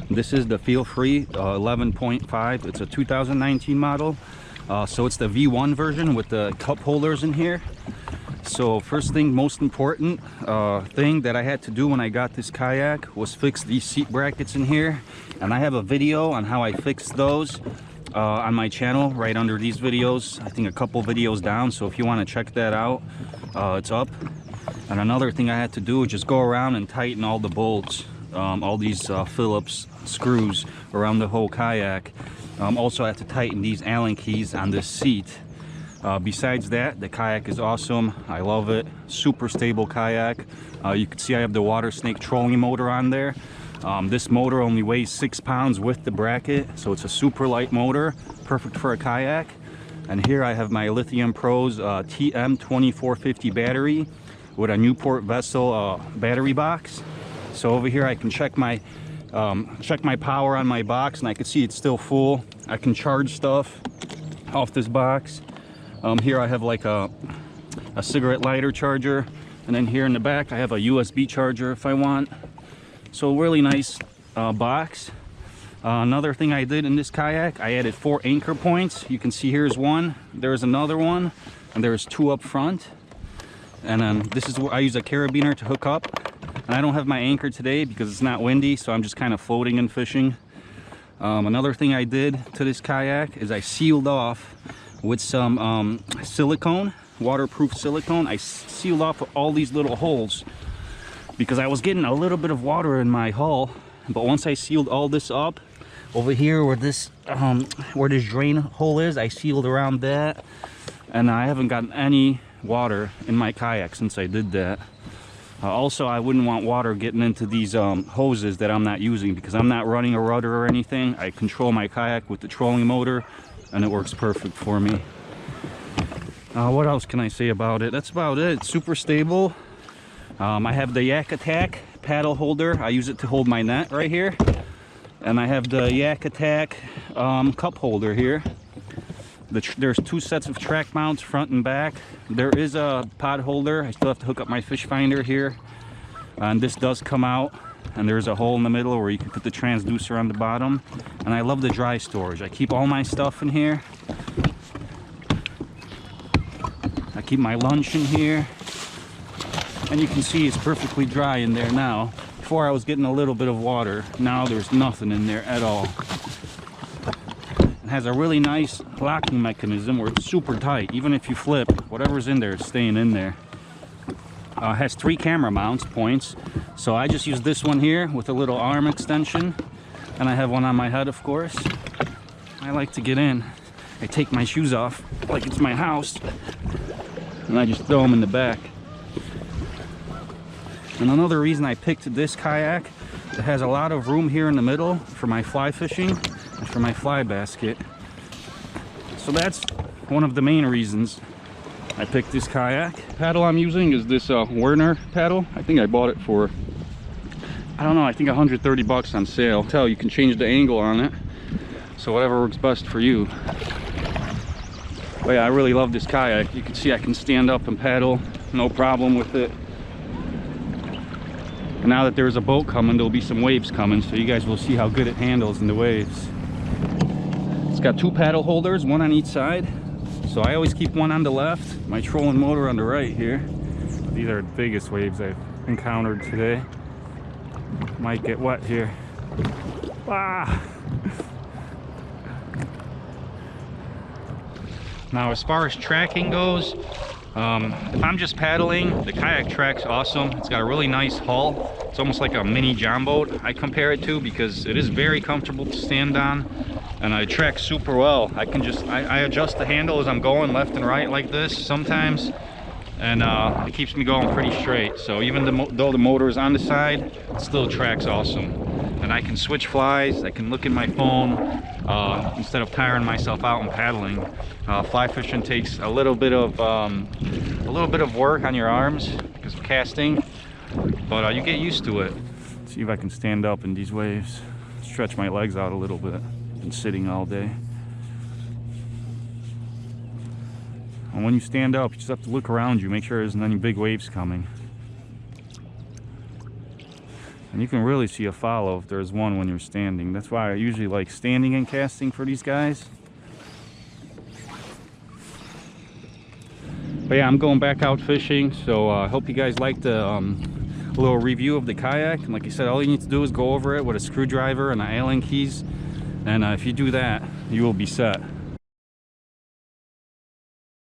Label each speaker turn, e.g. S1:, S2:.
S1: This is the Feelfree 11.5. It's a 2019 model. So it's the V1 version with the cup holders in here. So first thing, most important thing that I had to do when I got this kayak was fix these seat brackets in here. And I have a video on how I fixed those on my channel right under these videos. I think a couple videos down, so if you want to check that out, it's up. And another thing I had to do is just go around and tighten all the bolts, all these Phillips screws around the whole kayak. Also I have to tighten these Allen keys on this seat. Besides that, the kayak is awesome. I love it. Super stable kayak. You can see I have the water snake trolling motor on there. This motor only weighs 6 pounds with the bracket, so it's a super light motor, perfect for a kayak. And here I have my Lithium Pros TM2450 battery with a Newport Vessel battery box. So over here I can check my power on my box, and I can see it's still full. I can charge stuff off this box. Here I have like a cigarette lighter charger, and then here in the back I have a USB charger if I want. So really nice box. Another thing I did in this kayak, I added 4 anchor points. You can see here's one, there's another one, and there's 2 up front. And then this is where I use a carabiner to hook up. And I don't have my anchor today because it's not windy, so I'm just kind of floating and fishing. Another thing I did to this kayak is I sealed off with some silicone, waterproof silicone. I sealed off all these little holes because I was getting a little bit of water in my hull. But once I sealed all this up, over here where this drain hole is, I sealed around that, and I haven't gotten any water in my kayak since I did that. Also, I wouldn't want water getting into these hoses that I'm not using because I'm not running a rudder or anything. I control my kayak with the trolling motor, and it works perfect for me. What else can I say about it? That's about it. It's super stable. I have the Yak Attack paddle holder. I use it to hold my net right here. And I have the Yak Attack cup holder here. There's 2 sets of track mounts, front and back. There is a pod holder. I still have to hook up my fish finder here. And this does come out. And there's a hole in the middle where you can put the transducer on the bottom. And I love the dry storage. I keep all my stuff in here. I keep my lunch in here. And you can see it's perfectly dry in there now. Before I was getting a little bit of water. Now there's nothing in there at all. It has a really nice locking mechanism where it's super tight. Even if you flip, whatever's in there is staying in there. It has 3 camera mounts points. So I just use this one here with a little arm extension. And I have one on my head, of course. I like to get in. I take my shoes off like it's my house. And I just throw them in the back. And another reason I picked this kayak, it has a lot of room here in the middle for my fly fishing and for my fly basket. So that's one of the main reasons I picked this kayak. Paddle I'm using is this Werner paddle. I think I bought it for, I don't know, I think 130 bucks on sale. Tell you can change the angle on it, so whatever works best for you. But yeah, I really love this kayak. You can see I can stand up and paddle, no problem with it. And now that there's a boat coming, there'll be some waves coming, so you guys will see how good it handles in the waves. It's got 2 paddle holders, 1 on each side. So I always keep one on the left, my trolling motor on the right here. These are the biggest waves I've encountered today. Might get wet here. Ah! Now as far as tracking goes, if I'm just paddling, the kayak track's awesome. It's got a really nice hull. It's almost like a mini John boat I compare it to, because it is very comfortable to stand on, and I track super well. I can just I adjust the handle as I'm going left and right like this sometimes, and it keeps me going pretty straight. So even though the motor is on the side, it still tracks awesome. And I can switch flies. I can look in my phone instead of tiring myself out and paddling. Fly fishing takes a little bit of work on your arms because of casting, but you get used to it. Let's see if I can stand up in these waves. Stretch my legs out a little bit. Been sitting all day. And when you stand up, you just have to look around you, make sure there isn't any big waves coming. And you can really see a follow if there's one when you're standing. That's why I usually like standing and casting for these guys. But yeah, I'm going back out fishing, so I hope you guys liked the little review of the kayak. And like I said, all you need to do is go over it with a screwdriver and the Allen keys, and if you do that, you will be set.